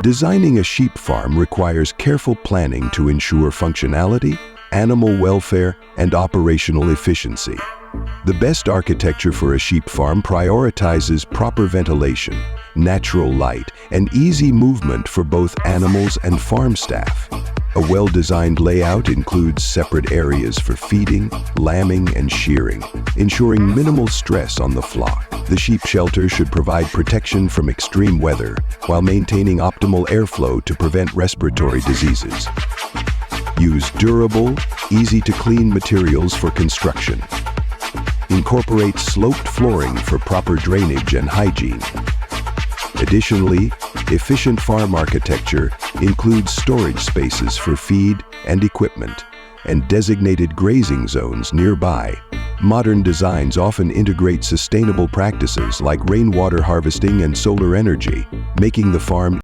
Designing a sheep farm requires careful planning to ensure functionality, animal welfare, and operational efficiency. The best architecture for a sheep farm prioritizes proper ventilation, natural light, and easy movement for both animals and farm staff. A well-designed layout includes separate areas for feeding, lambing, and shearing, ensuring minimal stress on the flock. The sheep shelter should provide protection from extreme weather while maintaining optimal airflow to prevent respiratory diseases. Use durable, easy-to-clean materials for construction. Incorporate sloped flooring for proper drainage and hygiene. Additionally, efficient farm architecture includes storage spaces for feed and equipment, and designated grazing zones nearby. Modern designs often integrate sustainable practices like rainwater harvesting and solar energy, making the farm